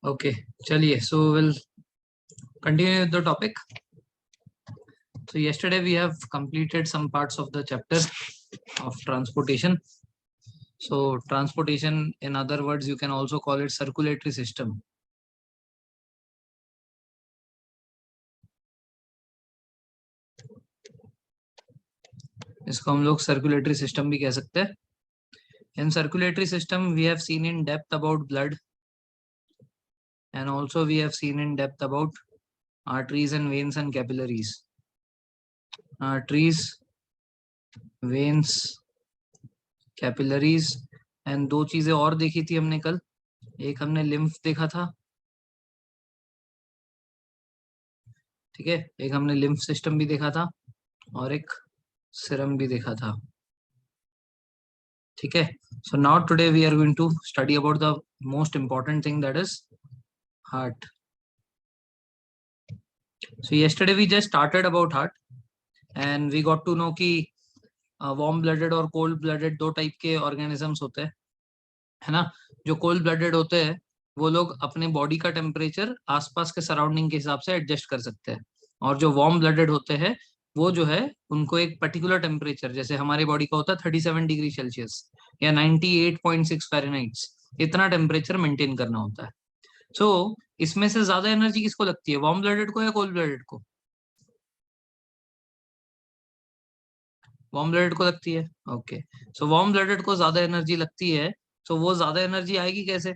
Okay, chaliye. So we'll continue with the topic. So yesterday we have completed some parts of the chapter of transportation. So transportation, in other words, you can also call it circulatory system. इसको हम लोग circulatory system भी कह सकते हैं. In circulatory system, we have seen in depth about blood, and also we have seen in depth about arteries and veins and capillaries. Arteries, veins, capillaries, and दो चीजें और देखी थी हमने कल. एक हमने lymph देखा था, ठीक है. एक हमने lymph system भी देखा था और एक serum भी देखा था, ठीक है. So now today we are going to study about the most important thing, that is heart. So yesterday we just started about heart and we got to know कि वार्म ब्लडेड और cold blooded दो type के organisms होते हैं, है ना. जो cold blooded होते हैं वो लोग अपने बॉडी का टेम्परेचर आसपास के सराउंडिंग के हिसाब से एडजस्ट कर सकते हैं, और जो वार्म ब्लडेड होते हैं वो जो है उनको एक पर्टिकुलर टेम्परेचर, जैसे हमारे बॉडी का होता है 37 डिग्री सेल्सियस या 98.6 फ़ारेनहाइट, इतना टेम्परेचर मेंटेन करना होता है. सो इसमें से ज्यादा एनर्जी किसको लगती है, वार्म ब्लडेड को या कोल्ड ब्लडेड को? वार्म ब्लडेड को लगती है. ओके, सो वार्म ब्लडेड को ज्यादा एनर्जी लगती है. सो वो ज्यादा एनर्जी आएगी कैसे?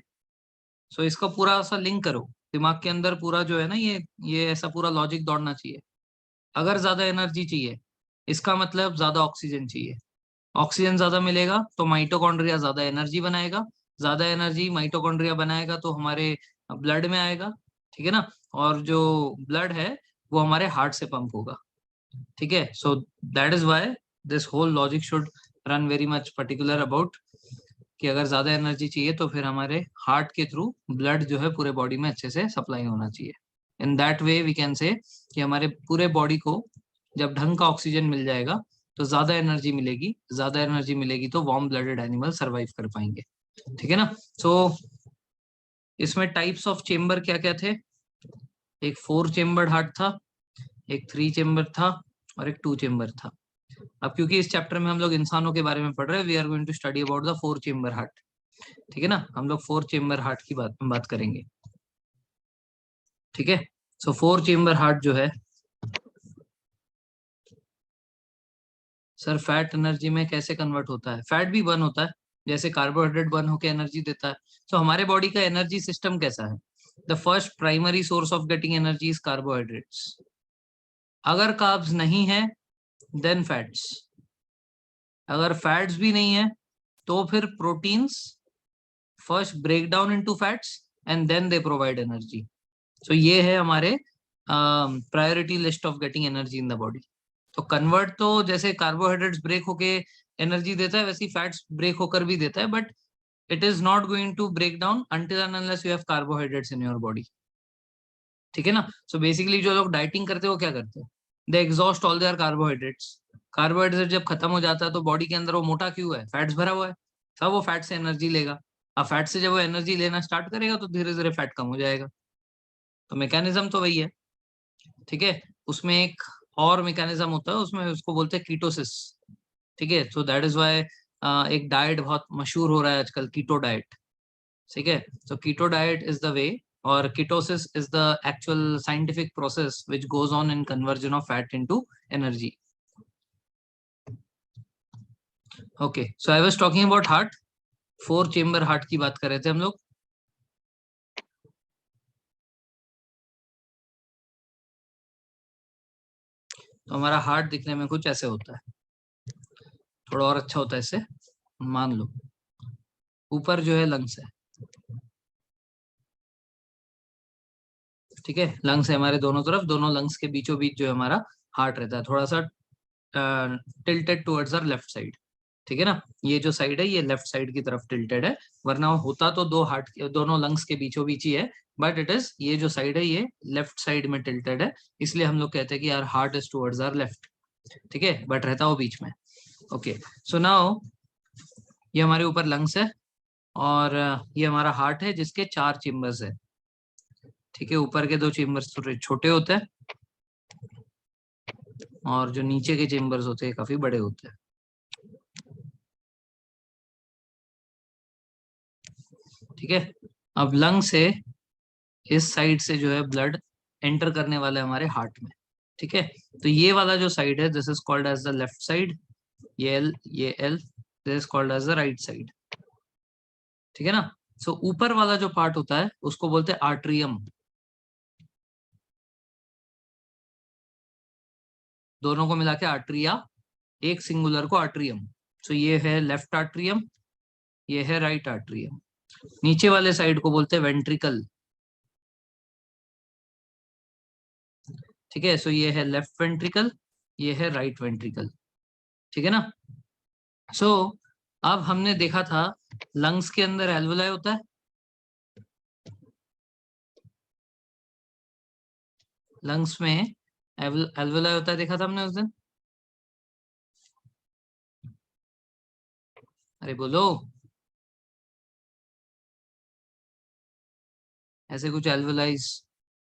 सो इसका पूरा सा लिंक करो दिमाग के अंदर, पूरा जो है ना ये ऐसा पूरा लॉजिक दौड़ना चाहिए. अगर ज्यादा एनर्जी चाहिए इसका मतलब ज्यादा ऑक्सीजन चाहिए. ऑक्सीजन ज्यादा मिलेगा तो माइटोकॉन्ड्रिया ज्यादा एनर्जी बनाएगा. ज्यादा एनर्जी माइटोकॉन्ड्रिया बनाएगा तो हमारे ब्लड में आएगा, ठीक है ना. और जो ब्लड है वो हमारे हार्ट से पंप होगा, ठीक है. So that is why this whole logic should run very much particular about कि अगर ज्यादा एनर्जी चाहिए तो फिर हमारे हार्ट के थ्रू ब्लड जो है पूरे बॉडी में अच्छे से सप्लाई होना चाहिए. In that way we can say कि हमारे पूरे बॉडी को जब ढंग का ऑक्सीजन मिल जाएगा तो ज्यादा एनर्जी मिलेगी. ज्यादा एनर्जी मिलेगी तो वार्म ब्लडेड एनिमल सरवाइव कर पाएंगे, ठीक है ना. सो इसमें टाइप्स ऑफ चेम्बर क्या क्या थे? एक 4 चेम्बर्ड हार्ट था, एक 3 चेम्बर था और एक 2 चेम्बर था. अब क्योंकि इस चैप्टर में हम लोग इंसानों के बारे में पढ़ रहे हैं, we are going to study about the 4 chamber heart, ठीक है ना. हम लोग 4 चेम्बर हार्ट की बात करेंगे, ठीक है. सो 4 चेम्बर हार्ट जो है, सर फैट एनर्जी में कैसे कन्वर्ट होता है? फैट भी बर्न होता है जैसे कार्बोहाइड्रेट बर्न होकर एनर्जी देता है. सो हमारे बॉडी का एनर्जी सिस्टम कैसा है? The first primary source of getting energy is carbohydrates. अगर कार्ब्स नहीं है देन फैट्स. अगर फैट्स भी नहीं है तो फिर proteins first break down into fats and then they provide energy. So ये है हमारे priority list of getting energy in the body. तो कन्वर्ट तो जैसे कार्बोहाइड्रेट्स ब्रेक होके एनर्जी देता है वैसे ही फैट्स ब्रेक होकर भी देता है, but it is not going to break down until and unless you have carbohydrates in your body, ठीक है ना. सो बेसिकली जो लोग डाइटिंग करते हैं वो क्या करते हैं? They exhaust all their carbohydrates. Carbohydrate जब खत्म हो जाता है तो बॉडी के अंदर वो मोटा क्यों है? फैट्स भरा हुआ है, सब वो फैट से एनर्जी लेगा. अब फैट से जब वो एनर्जी लेना स्टार्ट करेगा तो धीरे धीरे फैट कम हो जाएगा. तो मैकेनिज्म तो वही है, ठीक है. उसमें एक और मैकेनिज्म होता है, उसमें उसको बोलते हैं कीटोसिस, ठीक है. सो दैट इज व्हाई एक डाइट बहुत मशहूर हो रहा है आजकल, कीटो डाइट, ठीक है. So keto diet is the way, or ketosis is the actual scientific process which goes on in conversion of fat into energy. Okay, so I was talking about heart. 4 chamber heart की बात कर रहे थे हम लोग. तो हमारा heart दिखने में कुछ ऐसे होता है, थोड़ा और अच्छा होता है इससे. मान लो ऊपर जो है लंग्स है, ठीक है. लंग्स है हमारे दोनों तरफ, दोनों लंग्स के बीचों बीच जो है हमारा हार्ट रहता है, थोड़ा सा tilted towards our left side, ठीक है ना. ये जो साइड है ये लेफ्ट साइड की तरफ टिल्टेड है, वरना होता तो दो हार्ट दोनों लंग्स के बीचों बीच ही है, बट इट इज ये जो साइड है ये लेफ्ट साइड में टिल्टेड है, इसलिए हम लोग कहते हैं कि यार heart is towards our left, ठीक है, बट रहता वो बीच में. ओके, सो नाउ ये हमारे ऊपर लंग्स है और ये हमारा हार्ट है जिसके 4 चेम्बर्स है. ठीक है, ऊपर के 2 चेम्बर्स थोड़े छोटे होते हैं और जो नीचे के चेम्बर्स होते हैं काफी बड़े होते हैं। ठीक है, अब लंग से इस साइड से जो है ब्लड एंटर करने वाला है हमारे हार्ट में। ठीक है, तो ये वाला जो साइड है this is called as the left side, ये L this is called as the right side. ठीक है ना, सो ऊपर वाला जो पार्ट होता है उसको बोलते हैं आर्ट्रियम। दोनों को मिला के आर्ट्रिया, एक सिंगुलर को आर्ट्रियम। सो ये है लेफ्ट आर्ट्रियम, ये है राइट आर्ट्रियम। नीचे वाले साइड को बोलते हैं वेंट्रिकल। ठीक है, सो ये है लेफ्ट वेंट्रिकल, ये है राइट वेंट्रिकल। ठीक है ना, सो अब हमने देखा था लंग्स के अंदर एल्वुलाई होता है। लंग्स में एल्वुलाई होता है, देखा था हमने उस दिन। अरे बोलो, ऐसे कुछ एल्वुलाइज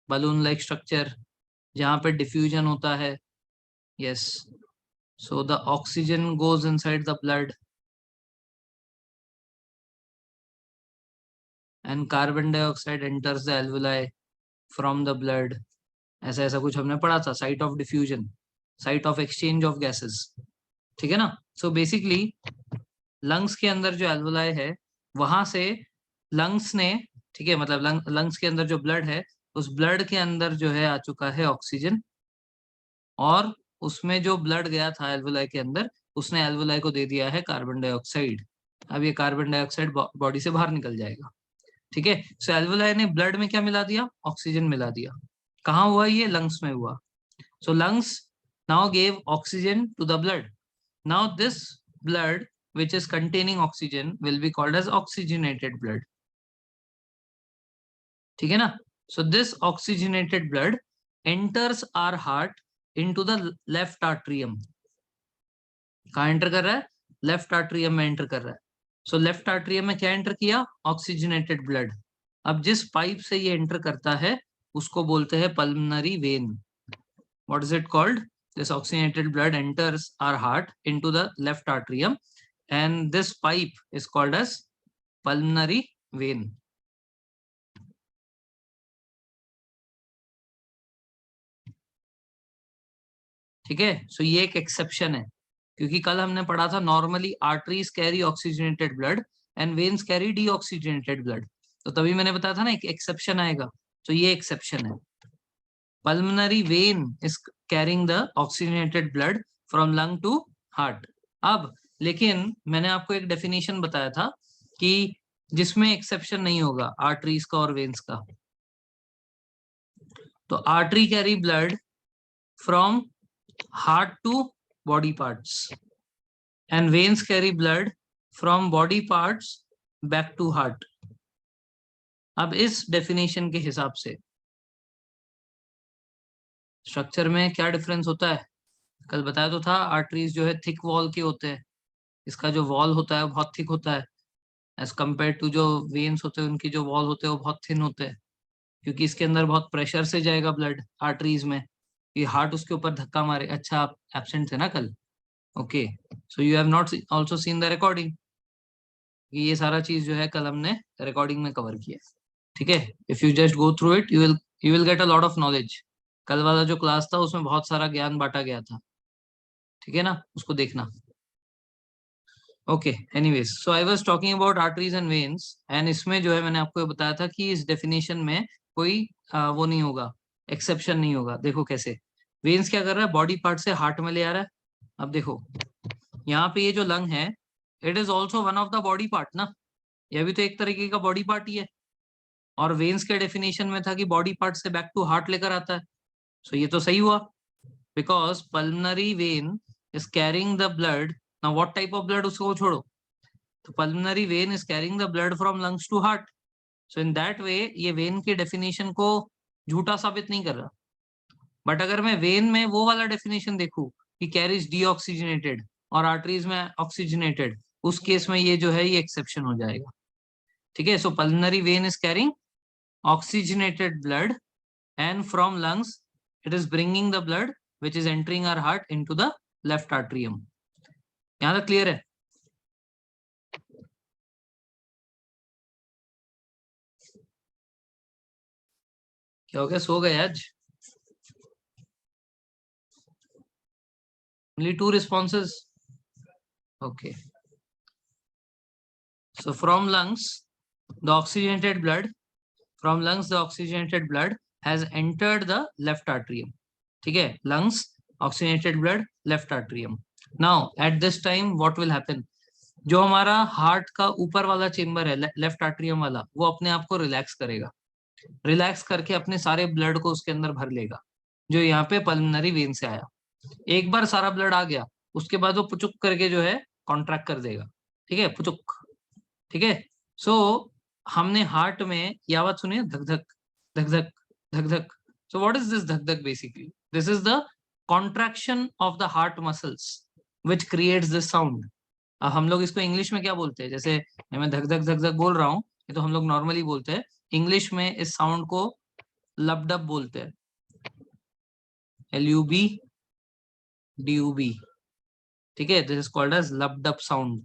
बलून लाइक स्ट्रक्चर जहां पे डिफ्यूजन होता है। Yes, so the oxygen goes inside the blood and carbon dioxide enters the alveoli from the blood. ऐसा ऐसा कुछ हमने पढ़ा था, site of diffusion, site of exchange of gases. ठीक है ना, सो बेसिकली लंग्स के अंदर जो एल्वुलाई है वहां से लंग्स ने, ठीक है, मतलब लंग्स के अंदर जो ब्लड है उस ब्लड के अंदर जो है आ चुका है ऑक्सीजन, और उसमें जो ब्लड गया था एल्वुलाई के अंदर उसने एल्वुलाई को दे दिया है कार्बन डाइऑक्साइड। अब ये कार्बन डाइऑक्साइड बॉडी से बाहर निकल जाएगा। ठीक है, सो एल्वुलाई ने ब्लड में क्या मिला दिया, ऑक्सीजन मिला दिया। कहाँ हुआ ये, लंग्स में हुआ। So lungs now gave oxygen to the blood. Now this blood which is containing oxygen will be called as oxygenated blood. ठीक है ना, so this oxygenated blood enters our heart into the left atrium. कहाँ enter कर रहा है, left atrium में enter कर रहा है। सो लेफ्ट आर्ट्रियम में क्या एंटर किया, ऑक्सीजनेटेड ब्लड। अब जिस पाइप से ये एंटर करता है उसको बोलते हैं pulmonary when. What is it called, this oxygenated blood enters our heart into the left atrium and this pipe is called as pulmonary vein. ठीक है, सो ये एक एक्सेप्शन है, क्योंकि कल हमने पढ़ा था normally arteries carry oxygenated blood and veins carry deoxygenated blood, तो तभी मैंने बताया था ना एक एक्सेप्शन आएगा, तो ये एक्सेप्शन है। Pulmonary vein is carrying the oxygenated blood from lung to heart. अब लेकिन मैंने आपको एक डेफिनेशन बताया था कि जिसमें एक्सेप्शन नहीं होगा आर्टरीज का और वेन्स का। तो artery carry blood from heart to body parts and veins carry blood from body parts back to heart. अब इस डेफिनेशन के हिसाब से स्ट्रक्चर में क्या डिफरेंस होता है, कल बताया तो था आर्टरीज जो है थिक वॉल के होते हैं, इसका जो वॉल होता है वो बहुत थिक होता है एज कम्पेयर टू जो वेन्स होते हैं उनकी जो वॉल होते हैं वो बहुत थिन होते हैं, क्योंकि इसके अंदर बहुत प्रेशर से जाएगा ब्लड आर्टरीज में, कि हार्ट उसके ऊपर धक्का मारे। अच्छा आप एब्सेंट थे ना कल, okay, so you have not also seen the recording. ये सारा चीज जो है कल हमने रिकॉर्डिंग में कवर किया। ठीक है, if you just go through it you will get a lot of knowledge. कल वाला जो क्लास था उसमें बहुत सारा ज्ञान बांटा गया था। ठीक है ना, उसको देखना। Okay, anyways, so I was talking about arteries and veins, and इसमें जो है मैंने आपको बताया था कि इस डेफिनेशन में कोई वो नहीं होगा, एक्सेप्शन नहीं होगा। देखो कैसे वेन्स क्या कर रहा है, बॉडी पार्ट से हार्ट में ले आ रहा है। अब देखो यहाँ पे ये जो लंग है it is also one of the body part ना, यह भी तो एक तरीके का बॉडी पार्ट ही है, और वेन्स के डेफिनेशन में था कि बॉडी पार्ट से बैक टू हार्ट लेकर आता है। सो ये तो सही हुआ, because pulmonary vein is carrying the blood. Now what type of blood, उसको छोड़ो, तो pulmonary vein is carrying the blood from lungs to heart. So in that way ये वेन की डेफिनेशन को झूठा साबित नहीं कर रहा। बट अगर मैं वेन में वो वाला डेफिनेशन देखूं कि कैरीज डीऑक्सीजनेटेड और आर्टरीज में ऑक्सीजनेटेड, उस केस में ये जो है ये एक्सेप्शन हो जाएगा। ठीक है, so pulmonary vein is carrying oxygenated blood, and from lungs it is bringing the blood which is entering our heart into the left atrium. यहाँ तक क्लियर है? क्या हो गया, सो गए आज? Only 2 responses. Okay. So from lungs, the oxygenated blood has entered the left atrium. ठीक है, lungs, oxygenated blood, left atrium. Now at this time what will happen? जो हमारा हार्ट का ऊपर वाला चेम्बर है, लेफ्ट एट्रियम वाला, वो अपने आप को रिलैक्स करेगा. रिलैक्स करके अपने सारे ब्लड को उसके अंदर भर लेगा, जो यहाँ पे पल्मोनरी वेन से आया. एक बार सारा ब्लड आ गया, उसके बाद वो पुचुक करके जो है कॉन्ट्रैक्ट कर देगा. ठीक है, पुचुक. ठीक है. सो हमने हार्ट में ये आवाज सुनी है, धक धक धक धक धक धक. सो व्हाट इज दिस धक धक? Basically this is the contraction of the heart muscles which creates this sound. हम लोग इसको इंग्लिश में क्या बोलते हैं? जैसे मैं धक धक धक धक बोल रहा हूँ, ये तो हम लोग नॉर्मली बोलते हैं. इंग्लिश में इस साउंड को लबडब बोलते हैं. LUBDUB. ठीक है, this is called as lub dub sound.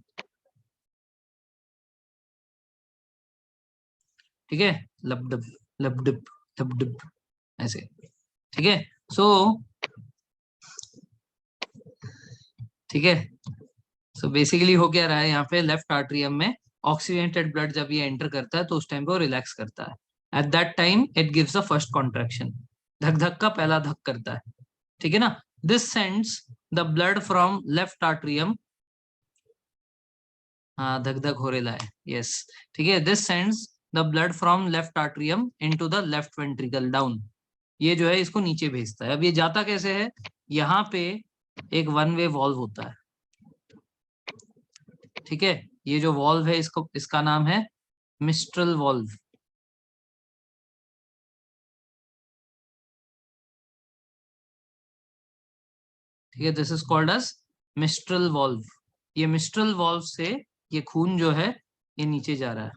ठीक है, लबडब लबडब लबडब ऐसे. ठीक है. सो ठीक है, सो बेसिकली हो क्या रहा है यहाँ पे, लेफ्ट आर्ट्रियम में ऑक्सीजनेटेड ब्लड जब ये एंटर करता है तो उस टाइम पे वो रिलैक्स करता है. Eight that time it gives the first contraction. धक धक का पहला धक करता है. ठीक है ना. This sends the blood from left atrium. हाँ, धक धक हो रहा है. यस. ठीक है. This sends the blood from left atrium into the left ventricle down. ये जो है इसको नीचे भेजता है. अब ये जाता कैसे है? यहाँ पे एक वन वे वॉल्व होता है. ठीक है, ये जो वॉल्व है इसका नाम है मिस्ट्रल वॉल्व. ठीक है, this is called as mistral valve. ये मिस्ट्रल वॉल्व से ये खून जो है ये नीचे जा रहा है.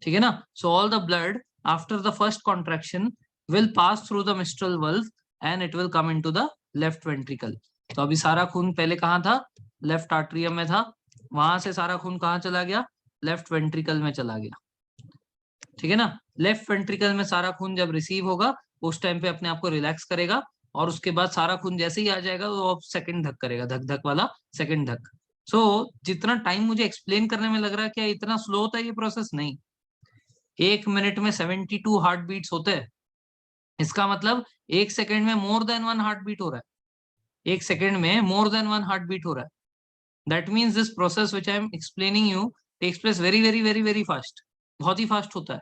ठीक है ना. So all the blood after the first contraction will pass through the mitral valve and it will come into the left ventricle. तो अभी सारा खून पहले कहाँ था? लेफ्ट आर्ट्रियम में था. वहां से सारा खून कहाँ चला गया? लेफ्ट वेंट्रिकल में चला गया. ठीक है ना. लेफ्ट वेंट्रिकल में सारा खून जब रिसीव होगा उस टाइम पे अपने आप को रिलैक्स करेगा, और उसके बाद सारा खून जैसे ही आ जाएगा वो सेकंड धक करेगा, धक धक वाला सेकंड धक. सो जितना टाइम मुझे एक्सप्लेन करने में लग रहा है, क्या इतना स्लो होता है ये प्रोसेस? नहीं. 1 मिनट में 72 हार्ट बीट्स होते हैं. इसका मतलब 1 सेकंड में मोर देन 1 हार्ट बीट हो रहा है. 1 सेकंड में मोर देन 1 हार्ट बीट हो रहा है. That means this process which I am explaining you takes place very very very very fast. बहुत ही फास्ट होता है.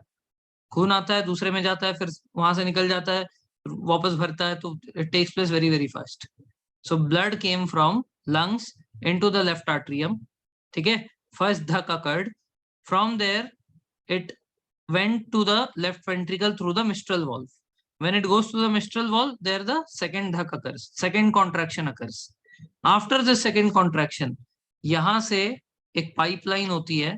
खून आता है, दूसरे में जाता है, फिर वहां से निकल जाता है, वापस भरता है. तो it takes place very very fast. So blood came from lungs into the left atrium. ठीक है. फर्स्ट धक occurred. From there it went to the left ventricle through the mitral valve. When it goes to the mitral valve, there the second dhak occurs, second contraction occurs. After the second contraction, यहाँ से एक pipeline होती है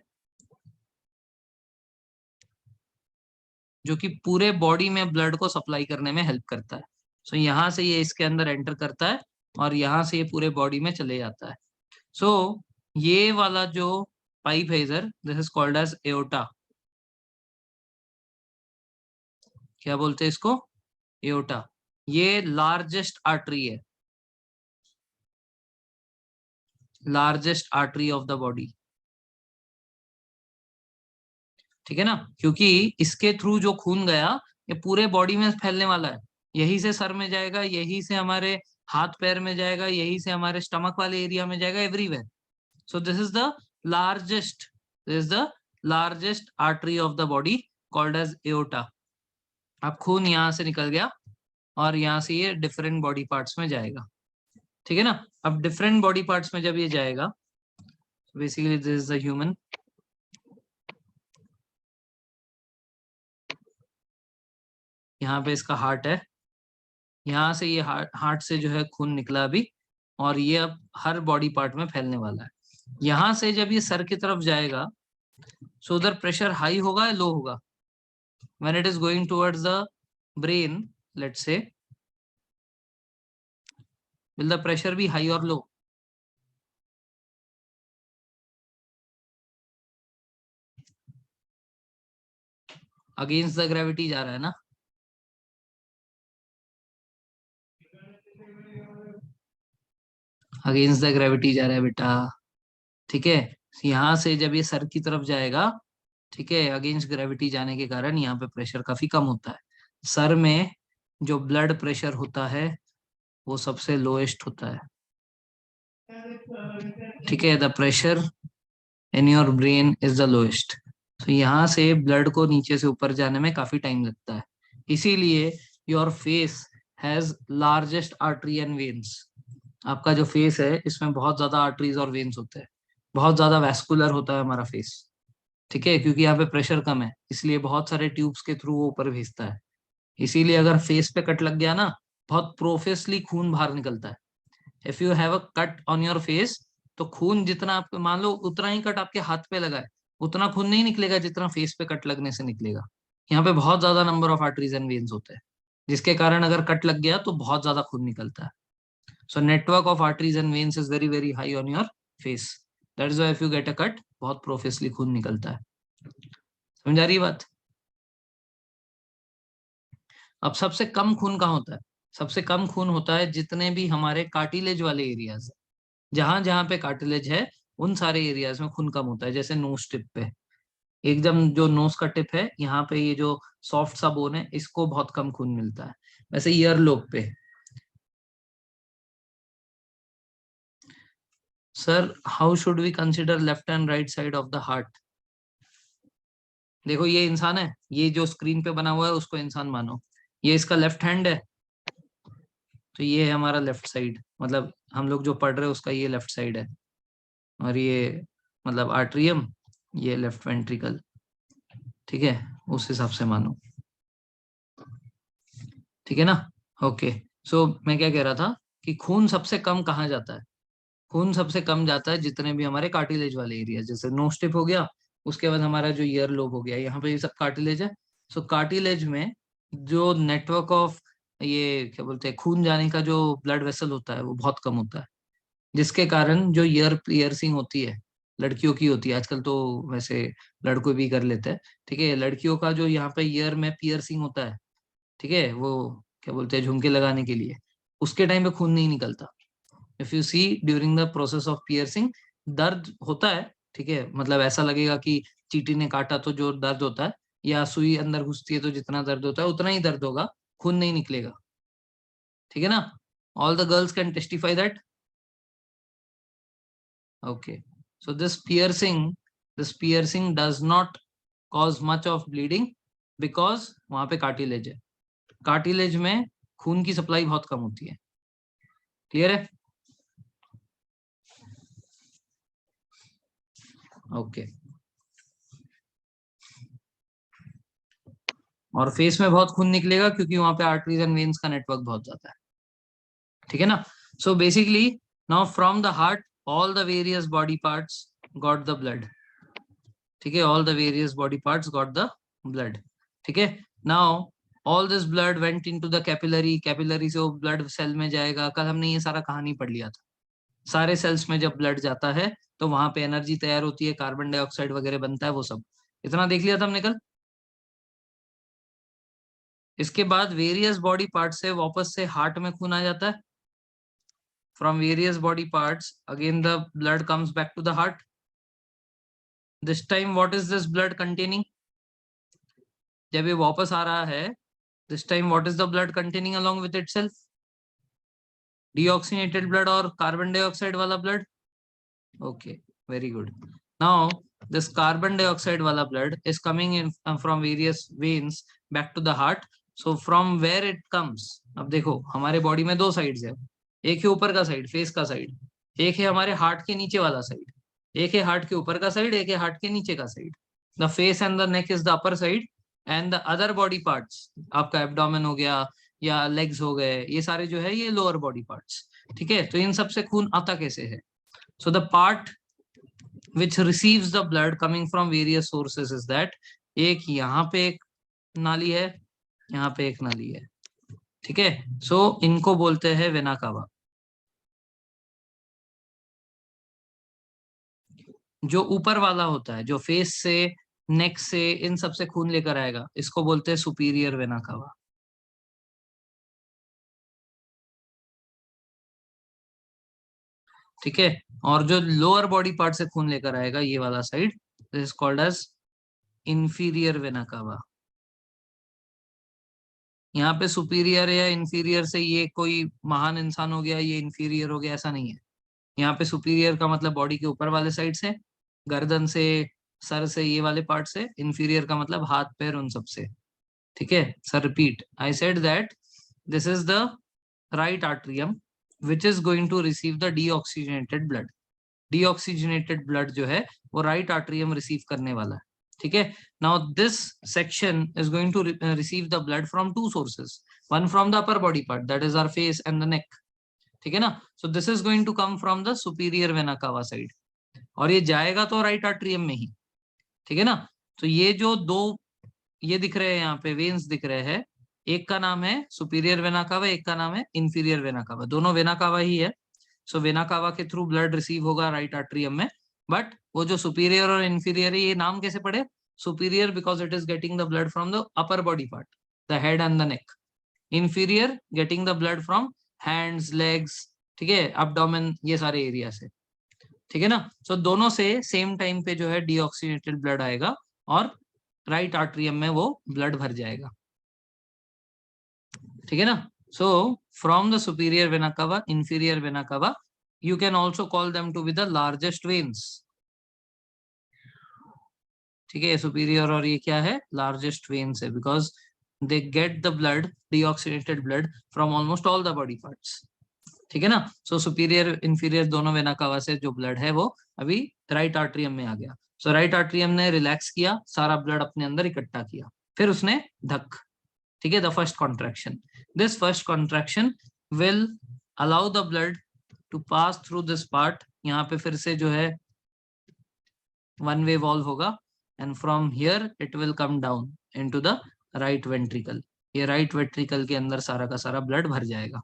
जो कि पूरे body में blood को सप्लाई करने में हेल्प करता है. सो यहाँ से ये इसके अंदर एंटर करता है और यहाँ से ये पूरे बॉडी में चले जाता है. सो ये वाला जो पाइप है इधर, this is called as aorta. क्या बोलते हैं इसको? एओर्टा. ये लार्जेस्ट आर्टरी है, largest artery of the body. ठीक है ना. क्योंकि इसके थ्रू जो खून गया ये पूरे बॉडी में फैलने वाला है. यही से सर में जाएगा, यही से हमारे हाथ पैर में जाएगा, यही से हमारे स्टमक वाले एरिया में जाएगा, everywhere. So this is the largest, this is the largest artery of the body called as aorta. अब खून यहाँ से निकल गया और यहाँ से ये डिफरेंट बॉडी पार्ट्स में जाएगा. ठीक है ना. अब डिफरेंट बॉडी पार्ट्स में जब ये जाएगा, basically this is the human. यहाँ पे इसका हार्ट है. यहाँ से ये हार्ट से जो है खून निकला अभी, और ये अब हर बॉडी पार्ट में फैलने वाला है. यहाँ से जब ये सर की तरफ जाएगा, सो उधर प्रेशर हाई होगा या लो होगा? when it is going towards the brain, let's say, will the pressure be high or low? Against the gravity जा रहा है ना, अगेंस्ट द ग्रेविटी जा रहा है बेटा, ठीक है। यहाँ से जब ये सर की तरफ जाएगा, ठीक है, अगेंस्ट ग्रेविटी जाने के कारण यहाँ पे प्रेशर काफी कम होता है। सर में जो ब्लड प्रेशर होता है वो सबसे लोएस्ट होता है, ठीक है। The pressure in your brain is the lowest. तो यहाँ से ब्लड को नीचे से ऊपर जाने में काफी टाइम लगता है, इसीलिए your face has largest artery and veins. आपका जो फेस है इसमें बहुत ज्यादा आर्टरीज और वेन्स होते हैं, बहुत ज्यादा वैस्कुलर होता है हमारा फेस, ठीक है, क्योंकि यहाँ पे प्रेशर कम है, इसलिए बहुत सारे ट्यूब्स के थ्रू वो ऊपर भेजता है। इसीलिए अगर फेस पे कट लग गया ना, बहुत प्रोफेसली खून बाहर निकलता है। If you have a cut on your face, तो खून जितना आप मान लो उतना ही कट आपके हाथ पे लगा है, उतना खून नहीं निकलेगा जितना फेस पे कट लगने से निकलेगा। यहाँ पे बहुत ज्यादा number of arteries and veins होते हैं, जिसके कारण अगर कट लग गया तो बहुत ज्यादा खून निकलता है। So network of arteries and veins is very very high on your face, that is why if you get a cut बहुत प्रोफेसली खून निकलता है। समझ आ रही बात? अब सबसे कम खून कहाँ होता है? सबसे कम खून होता है जितने भी हमारे कार्टिलेज वाले एरियाज है, जहां जहां पे कार्टिलेज है उन सारे एरियाज में खून कम होता है। जैसे नोज टिप पे, एकदम जो नोज का टिप है यहाँ पे, ये जो सॉफ्ट सा बोन है, इसको बहुत कम खून मिलता है। वैसे ईयर लोब पे, sir how should we consider left and right side of the heart? देखो ये इंसान है, ये जो स्क्रीन पे बना हुआ है उसको इंसान मानो, ये इसका लेफ्ट हैंड है, तो ये है हमारा लेफ्ट साइड, मतलब हम लोग जो पढ़ रहे हैं उसका ये लेफ्ट साइड है। और ये मतलब आर्ट्रियम, ये लेफ्ट वेंट्रिकल, ठीक है, उस हिसाब से मानो, ठीक है ना। ओके, सो मैं क्या कह रहा था कि खून सबसे कम कहाँ जाता है? खून सबसे कम जाता है जितने भी हमारे कार्टिलेज वाले एरिया, जैसे नोज टिप हो गया, उसके बाद हमारा जो ईयर लोब हो गया, यहाँ पे ये सब कार्टिलेज है। सो कार्टिलेज में जो नेटवर्क ऑफ, ये क्या बोलते हैं, खून जाने का जो ब्लड वेसल होता है वो बहुत कम होता है, जिसके कारण जो ईयर पियर्सिंग होती है, लड़कियों की होती है आजकल तो, वैसे लड़कों भी कर लेते हैं, ठीक है। लड़कियों का जो यहाँ पे ईयर में पियर्सिंग होता है, ठीक है, वो क्या बोलते हैं, झुमके लगाने के लिए, उसके टाइम पे खून नहीं निकलता। If you see during the process of piercing, दर्द होता है, ठीक है, मतलब ऐसा लगेगा कि चींटी ने काटा तो जो दर्द होता है, या सुई अंदर घुसती है तो जितना दर्द होता है उतना ही दर्द होगा, खून नहीं निकलेगा, ठीक है ना। All the girls can testify that. Okay. So this piercing does not cause much of bleeding because वहां पे कार्टिलेज है। कार्टिलेज में खून की सप्लाई बहुत कम होती है, क्लियर है? ओके। और फेस में बहुत खून निकलेगा क्योंकि वहां पे आर्टरीज एंड वेन्स का नेटवर्क बहुत ज्यादा है, ठीक है ना। So basically now from the heart all the various body parts got the blood, ठीक है, all the various body parts got the blood, ठीक है। Now all this blood went into the capillary, capillary से वो blood cell में जाएगा। कल हमने ये सारा कहानी पढ़ लिया था। सारे सेल्स में जब ब्लड जाता है तो वहां पे एनर्जी तैयार होती है, कार्बन डाइऑक्साइड वगैरह बनता है, वो सब इतना देख लिया था हमने कल। इसके बाद वेरियस बॉडी पार्ट से वापस से हार्ट में खून आ जाता है। From various body parts again the blood comes back to the heart. This time what is this blood containing? जब ये वापस आ रहा है, this time what is the blood containing along with itself? Deoxygenated blood और carbon dioxide वाला blood. Okay, very good. Now this carbon dioxide wala blood is coming in from various veins back to the heart. So from where it comes, अब देखो हमारे body में दो sides है, एक है ऊपर का साइड, फेस का साइड, एक है हमारे हार्ट के नीचे वाला साइड। एक है हार्ट के ऊपर का साइड, एक है हार्ट के नीचे का side. The face and the neck is the upper side, and the other body parts, आपका एब्डोमेन हो गया या लेग्स हो गए, ये सारे जो है ये लोअर बॉडी पार्ट्स, ठीक है। तो इन सब से खून आता कैसे है? So the part which receives the blood coming from various sources is that, एक यहाँ पे एक नाली है, यहाँ पे एक नाली है, ठीक है। सो इनको बोलते हैं वेना कावा। जो ऊपर वाला होता है, जो फेस से, नेक से, इन सब से खून लेकर आएगा, इसको बोलते हैं सुपीरियर वेना कावा। ठीक है। और जो लोअर बॉडी पार्ट से खून लेकर आएगा, ये वाला side, this is called as inferior vena cava. यहाँ पे सुपीरियर या इंफीरियर से ये कोई महान इंसान हो गया, ये इंफीरियर हो गया, ऐसा नहीं है। यहाँ पे सुपीरियर का मतलब बॉडी के ऊपर वाले साइड से, गर्दन से, सर से, ये वाले पार्ट से। इंफीरियर का मतलब हाथ पैर उन सब से। ठीक है sir, repeat, I said that this is the right atrium which is going to receive the deoxygenated blood. Deoxygenated blood जो है वो राइट आर्ट्रियम रिसीव करने वाला है। ठीक है। Now this section is going to receive the blood from two sources, one from the upper body part, that is our face and the neck. ठीक है ना। So this is going to come from the superior vena cava side, और ये जाएगा तो right atrium में ही। ठीक है ना। तो ये जो दो ये दिख रहे हैं यहाँ पे वेन्स दिख रहे हैं, एक का नाम है सुपीरियर वेना कावा, एक का नाम है इंफीरियर वेना कावा। दोनों वेना कावा ही है। सो वेना कावा के थ्रू ब्लड रिसीव होगा राइट आर्ट्रियम में। बट वो जो सुपीरियर और इंफीरियर है, ये नाम कैसे पड़े? Superior because it is getting the blood from the upper body part, the head and the neck. Inferior getting the blood from hands, legs, ठीक है, abdomen, ये सारे एरिया से। ठीक है ना। सो दोनों से सेम टाइम पे जो है डीऑक्सीनेटेड ब्लड आएगा और राइट आर्ट्रियम में वो ब्लड भर जाएगा। ठीक है ना। So from the superior vena कावा, इंफीरियर वेना कावा, you can also call them to be the largest veins। ठीक है, सुपीरियर और ये क्या है, लार्जेस्ट वेन्स है, because they get the blood, deoxygenated blood from almost all the body parts. ठीक है ना। सो सुपीरियर इंफीरियर दोनों वेना कावा से जो ब्लड है वो अभी राइट आर्ट्रियम में आ गया। सो राइट आर्ट्रियम ने रिलैक्स किया, सारा ब्लड अपने अंदर इकट्ठा किया, फिर उसने धक। ठीक है, the first contraction, this first contraction will allow the blood to pass through this part. यहाँ पे फिर से जो है वन वे वॉल्व होगा, and from here it will come down into the right ventricle. ये राइट वेंट्रिकल के अंदर सारा का सारा ब्लड भर जाएगा।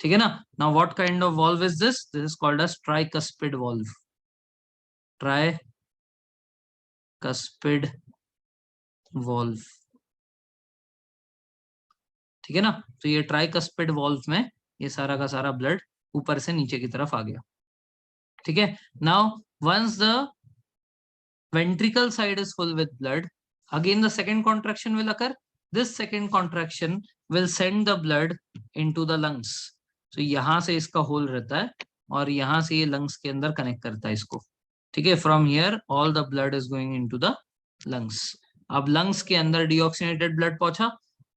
ठीक है ना। Now what kind of valve is this? This is called as tricuspid valve. Tricuspid valve. ठीक है ना। तो ये ट्राइकस्पिड वॉल्व में ये सारा का सारा ब्लड ऊपर से नीचे की तरफ आ गया। ठीक है। Now once the ventricle side is full with blood, again the second contraction will occur. This second contraction will send the blood into the lungs। so यहाँ से इसका होल रहता है और यहाँ से ये lungs के अंदर कनेक्ट करता है इसको। ठीक है, from here all the blood is going into the lungs। अब lungs के अंदर डीऑक्सीनेटेड ब्लड पहुंचा,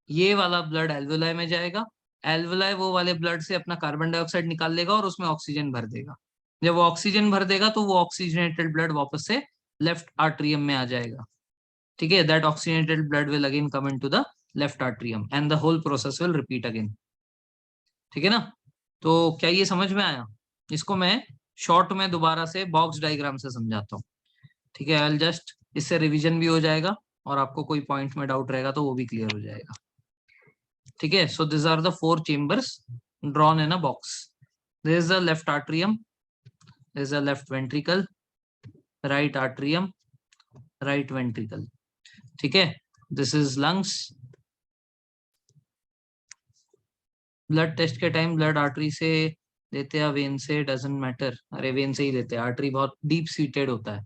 ये वाला ब्लड एल्वुलाई में जाएगा। एल्वुलाई वो वाले ब्लड से अपना कार्बन डाइऑक्साइड निकाल लेगा और उसमें ऑक्सीजन भर देगा। जब वो ऑक्सीजन भर देगा तो वो ऑक्सीजनेटेड ब्लड वापस से लेफ्ट आर्ट्रियम में आ जाएगा। ठीक है, that oxygenated blood will again come into the left atrium and the whole process will repeat again. ठीक है ना। तो क्या ये समझ में आया? इसको मैं शॉर्ट में दोबारा से बॉक्स डायग्राम से समझाता हूँ। ठीक है, आई जस्ट, इससे रिवीजन भी हो जाएगा और आपको कोई पॉइंट में डाउट रहेगा तो वो भी क्लियर हो जाएगा। ठीक है, so this are the 4 chambers drawn in a box. This is the left atrium, this is the left ventricle, right atrium, right ventricle. ठीक है, this is lungs. Blood test के टाइम ब्लड आर्टरी से लेते हैं, when से, doesn't matter. अरे when से ही लेते हैं, आर्टरी बहुत डीप सीटेड होता है।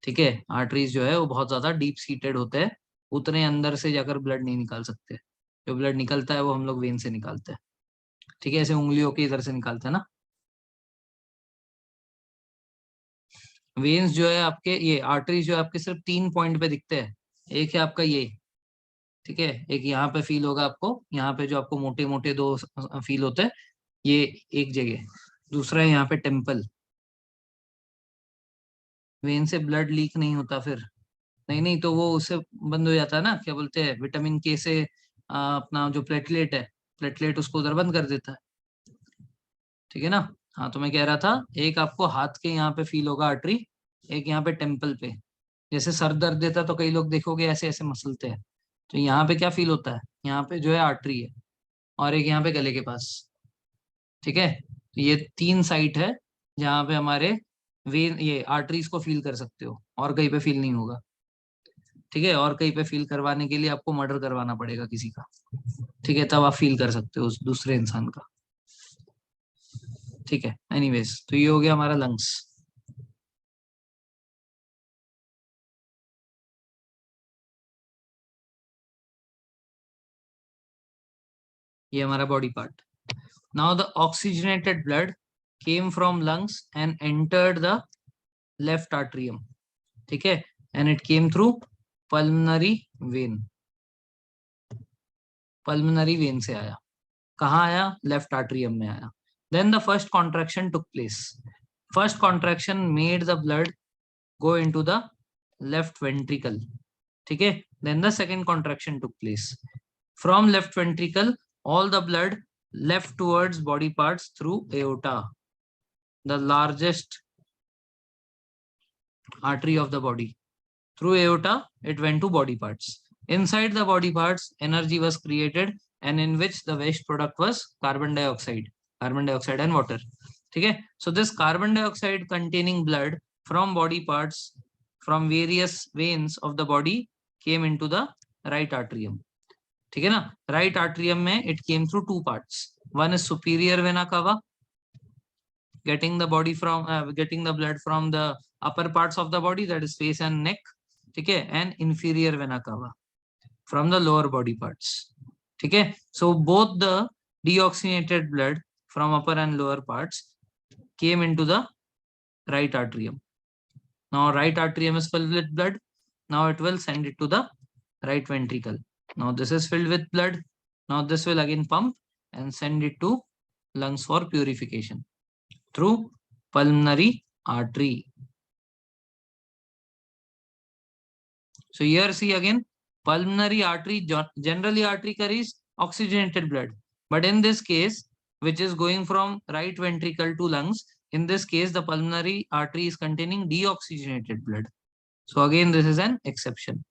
ठीक है, आर्टरीज जो है वो बहुत ज्यादा डीप सीटेड होते हैं, उतने अंदर से जाकर ब्लड नहीं निकाल सकते। जो ब्लड निकलता है वो हम लोग वेन से निकालते हैं। ठीक है, ऐसे उंगलियों के इधर से निकालते हैं ना। वेन्स जो है आपके, ये आर्टरीज जो है आपके सिर्फ 3 पॉइंट पे दिखते हैं। एक है आपका ये, ठीक है, एक यहाँ पे फील होगा आपको, यहाँ पे जो आपको मोटे मोटे दो फील होते हैं, ये एक जगह। दूसरा है यहाँ पे टेम्पल। वेन से ब्लड लीक नहीं होता फिर, नहीं नहीं, तो वो उससे बंद हो जाता है ना, क्या बोलते हैं, विटामिन के से अपना जो प्लेटलेट है, प्लेटलेट उसको उधर बंद कर देता है। ठीक है ना। हाँ, तो मैं कह रहा था, एक आपको हाथ के यहाँ पे फील होगा आर्टरी, एक यहाँ पे टेम्पल पे। जैसे सर दर्द देता तो कई लोग देखोगे ऐसे ऐसे मसलते हैं, तो यहाँ पे क्या फील होता है, यहाँ पे जो है आर्टरी है और एक यहाँ पे गले के पास, ठीक है। तो ये 3 साइट है जहाँ पे हमारे वेन ये आर्टरीज को फील कर सकते हो, और कहीं पे फील नहीं होगा, ठीक है। और कहीं पे फील करवाने के लिए आपको मर्डर करवाना पड़ेगा किसी का, ठीक है, तब आप फील कर सकते हो उस दूसरे इंसान का, ठीक है। एनीवेज, तो ये हो गया हमारा लंग्स। ये हमारा body part. Now the oxygenated blood came from lungs and entered the left atrium, ठीक है, and it came through pulmonary vein. Pulmonary vein से आया, कहाँ आया, लेफ्ट आर्ट्रियम में आया। Then the first contraction took place. First contraction made the blood go into the left ventricle, ठीक है। then the second contraction took place from left ventricle, all the blood left towards body parts through aorta, the largest artery of the body. Through aorta it went to body parts. Inside the body parts energy was created, and in which the waste product was carbon dioxide and water, ठीक है। so this carbon dioxide containing blood from body parts from various veins of the body came into the right atrium, ठीक है ना। right atrium में it came through 2 parts. One is superior vena cava, getting the body from getting the blood from the upper parts of the body, that is face and neck, ठीक है, and inferior vena cava from the lower body parts, ठीक है। so both the deoxygenated blood from upper and lower parts came into the right atrium. Now right atrium is filled with blood. Now it will send it to the right ventricle. Now this is filled with blood. Now this will again pump and send it to lungs for purification through pulmonary artery. So here see again, pulmonary artery, generally artery carries oxygenated blood, but in this case, which is going from right ventricle to lungs, in this case the pulmonary artery is containing deoxygenated blood. So again this is an exception.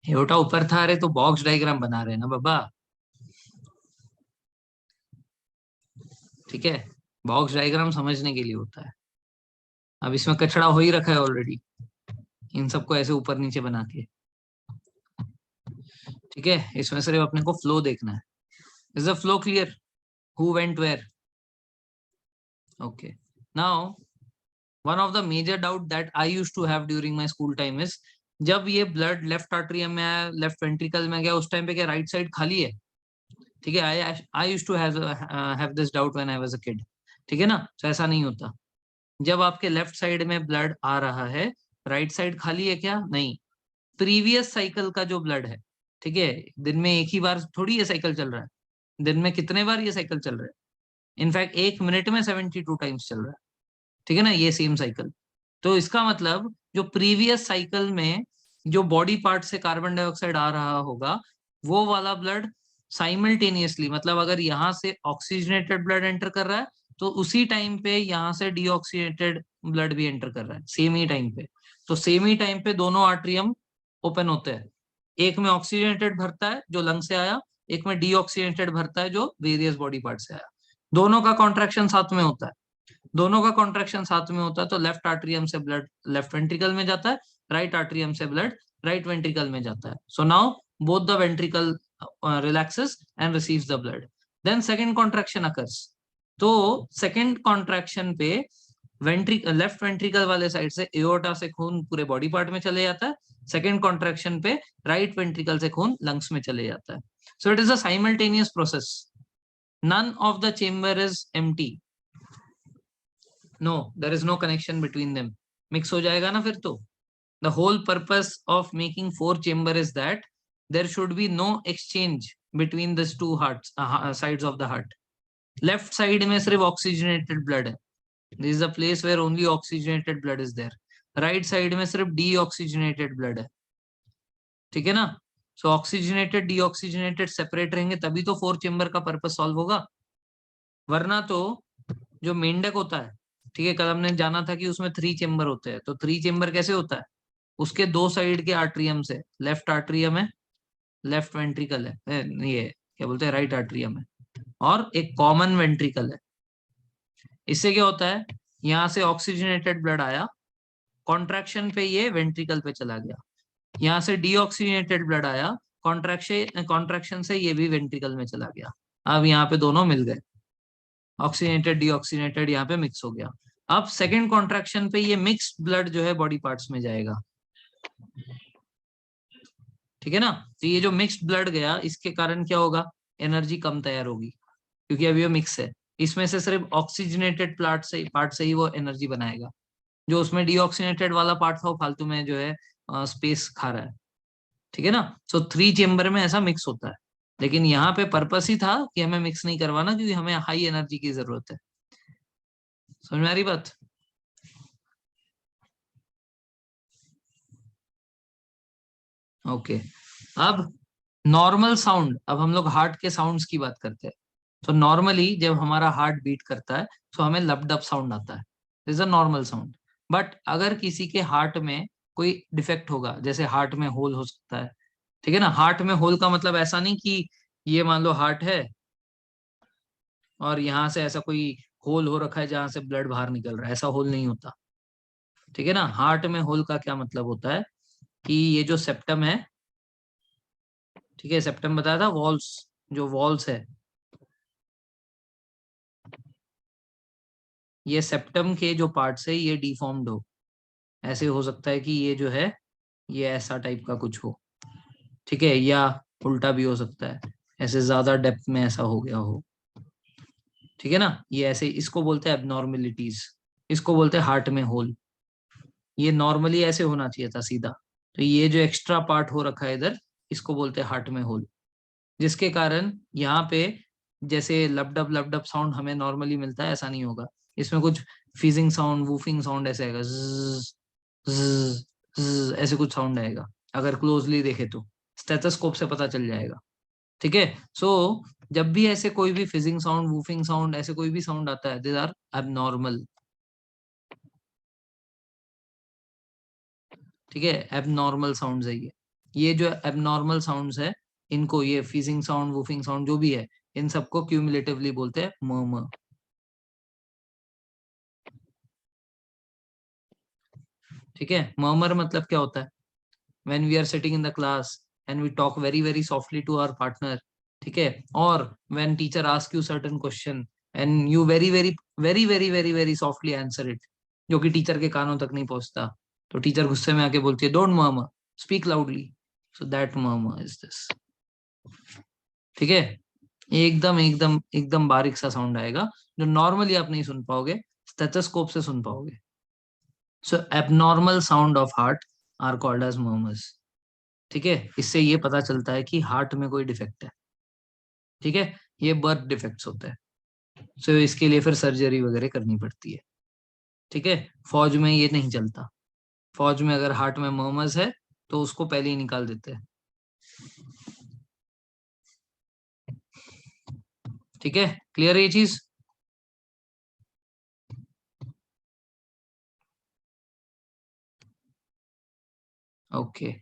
Aorta ऊपर था, अरे तो box diagram बना रहे हैं ना बाबा, ठीक है। बॉक्स डायग्राम समझने के लिए होता है। अब इसमें कचड़ा हो ही रखा है ऑलरेडी, इन सबको ऐसे ऊपर नीचे बना के, ठीक है। इसमें सिर्फ अपने को फ्लो देखना है। Is the flow clear? Who went where? Okay. Now one of the major doubt that I used to have during my school time is, जब ये ब्लड लेफ्ट आर्टरियम में आया, लेफ्ट वेंट्रिकल में गया, उस टाइम पे क्या राइट साइड खाली है? ठीक है, I used to have this doubt when I was a kid, ठीक है ना। तो ऐसा नहीं होता। जब आपके लेफ्ट साइड में ब्लड आ रहा है, राइट साइड खाली है क्या? नहीं। प्रीवियस साइकिल का जो ब्लड है, ठीक है, दिन में एक ही बार थोड़ी ये साइकिल चल रहा है, दिन में कितने बार ये साइकिल चल रहा है। इनफैक्ट 1 मिनट में 72 टाइम्स चल रहा है, ठीक है ना, ये सेम साइकिल। तो इसका मतलब जो प्रीवियस साइकिल में जो बॉडी पार्ट से कार्बन डाइऑक्साइड आ रहा होगा, वो वाला ब्लड साइमल्टेनियसली, मतलब अगर यहाँ से ऑक्सीजनेटेड ब्लड एंटर कर रहा है, तो उसी टाइम पे यहाँ से डीऑक्सीजनेटेड ब्लड भी एंटर कर रहा है, सेम ही टाइम पे। तो सेम ही टाइम पे दोनों आर्ट्रियम ओपन होते हैं। एक में ऑक्सीजनेटेड भरता है जो लंग से आया, एक में डीऑक्सीजनेटेड भरता है जो वेरियस बॉडी पार्ट से आया। दोनों का कॉन्ट्रैक्शन साथ में होता है, दोनों का कॉन्ट्रैक्शन साथ में होता है। तो लेफ्ट आर्ट्रियम से ब्लड लेफ्ट वेंट्रिकल में जाता है, राइट आर्ट्रियम से ब्लड राइट वेंट्रिकल में जाता है। So now both the ventricle relaxes and receives the blood. Then second contraction occurs. तो second contraction पे लेफ्ट वेंट्रिकल वाले साइड से एओर्टा से खून पूरे बॉडी पार्ट में चले जाता है, सेकेंड कॉन्ट्रैक्शन पे राइट वेंट्रिकल से खून लंग्स में चले जाता है। So it is a simultaneous process, none of the chamber is empty, no there is no connection between them. Mix हो जाएगा ना फिर तो। The whole purpose of making 4 chamber is that there should be no exchange between these two hearts sides of the heart. Left side में सिर्फ oxygenated blood है, this is a place where only oxygenated blood is there. Right side में सिर्फ deoxygenated blood है, ठीक है ना। so oxygenated deoxygenated separate रहेंगे तभी तो 4 चेम्बर का पर्पस सॉल्व होगा, वरना तो जो मेंढक होता है, ठीक है, कल हमने जाना था कि उसमें 3 चेम्बर होते हैं, तो 3 चेम्बर कैसे होता है? उसके दो साइड के आर्ट्रियम से, लेफ्ट आर्ट्रियम है, लेफ्ट वेंट्रिकल है, ये क्या बोलते हैं, राइट आर्ट्रियम है, और एक कॉमन वेंट्रिकल है। इससे क्या होता है, यहाँ से ऑक्सीजनेटेड ब्लड आया, कॉन्ट्रैक्शन पे ये वेंट्रिकल पे चला गया, यहाँ से डीऑक्सीजनेटेड ब्लड आया, कॉन्ट्रैक्शन कॉन्ट्रैक्शन से ये भी वेंट्रिकल में चला गया। अब यहाँ पे दोनों मिल गए, ऑक्सीजनेटेड डीऑक्सीजनेटेड यहाँ पे मिक्स हो गया। अब सेकंड कॉन्ट्रैक्शन पे ये मिक्स्ड ब्लड जो है बॉडी पार्ट्स में जाएगा, ठीक है ना। तो ये जो मिक्स्ड ब्लड गया, इसके कारण क्या होगा, एनर्जी कम तैयार होगी, क्योंकि अभी वो मिक्स है। इसमें से सिर्फ ऑक्सीजनेटेड पार्ट से ही वो एनर्जी बनाएगा, जो उसमें डीऑक्सीजनेटेड वाला पार्ट था वो फालतू में जो है स्पेस खा रहा है, ठीक है ना। सो 3 चेम्बर में ऐसा मिक्स होता है, लेकिन यहाँ पे पर्पस ही था कि हमें मिक्स नहीं करवाना, क्योंकि हमें हाई एनर्जी की जरूरत है। समझ में आ रही बात? ओके। अब नॉर्मल साउंड, अब हम लोग हार्ट के साउंड्स की बात करते हैं। तो नॉर्मली जब हमारा हार्ट बीट करता है तो हमें लब डब साउंड आता है, is a normal sound. But अगर किसी के हार्ट में कोई डिफेक्ट होगा, जैसे हार्ट में होल हो सकता है, ठीक है ना। हार्ट में होल का मतलब ऐसा नहीं कि ये मान लो हार्ट है और यहाँ से ऐसा कोई होल हो रखा है जहां से ब्लड बाहर निकल रहा है, ऐसा होल नहीं होता, ठीक है ना। हार्ट में होल का क्या मतलब होता है कि ये जो सेप्टम है, ठीक है, सेप्टम बताया था, वॉल्स, जो वॉल्स है, ये सेप्टम के जो पार्ट है ये डिफॉर्म्ड हो। ऐसे हो सकता है कि ये जो है ये ऐसा टाइप का कुछ हो, ठीक है, या उल्टा भी हो सकता है, ऐसे ज्यादा डेप्थ में ऐसा हो गया हो, ठीक है ना। ये ऐसे, इसको बोलते हैं एबनॉर्मेलिटीज, इसको बोलते हैं हार्ट में होल। ये नॉर्मली ऐसे होना चाहिए था सीधा, तो ये जो एक्स्ट्रा पार्ट हो रखा है इधर, इसको बोलते हैं हार्ट में होल, जिसके कारण यहाँ पे जैसे लब डब साउंड हमें नॉर्मली मिलता है, ऐसा नहीं होगा। इसमें कुछ फीजिंग साउंड, वूफिंग साउंड ऐसे आएगा, ज़्ज़, ज़्ज़, ज़्ज़, ऐसे कुछ साउंड आएगा। अगर क्लोजली देखे तो स्टेथोस्कोप से पता चल जाएगा, ठीक है। सो जब भी ऐसे कोई भी फिजिंग साउंड, वूफिंग साउंड, ऐसे कोई भी साउंड आता है, दिस आर एबनॉर्मल, ठीक है, एबनॉर्मल साउंड्स है ये जो एबनॉर्मल साउंड्स है, इनको, ये फीजिंग साउंड, वूफिंग साउंड जो भी है, इन सबको क्यूमुलेटिवली बोलते हैं मर्मर, ठीक है। मर्मर मतलब क्या होता है, when we are sitting in the class and we talk very very softly to our partner, ठीक है, और when teacher ask you certain question and you very very very very very very softly answer it, जो कि teacher के कानों तक नहीं पहुंचता, तो टीचर गुस्से में आके बोलती है don't murmur, speak loudly, so that murmur is this, ठीक है। एकदम एकदम एकदम बारीक सा साउंड आएगा, जो नॉर्मली आप नहीं सुन पाओगे, स्टेथोस्कोप से सुन पाओगे। So abnormal sound of heart are called as murmurs, ठीक है। इससे ये पता चलता है कि हार्ट में कोई डिफेक्ट है, ठीक है। ये बर्थ डिफेक्ट्स होते हैं, सो इसके लिए फिर सर्जरी वगैरह करनी पड़ती है, ठीक है। फौज में ये नहीं चलता, फौज में अगर हार्ट में मर्मर्स है तो उसको पहले ही निकाल देते हैं, ठीक है। क्लियर है ये चीज? ओके।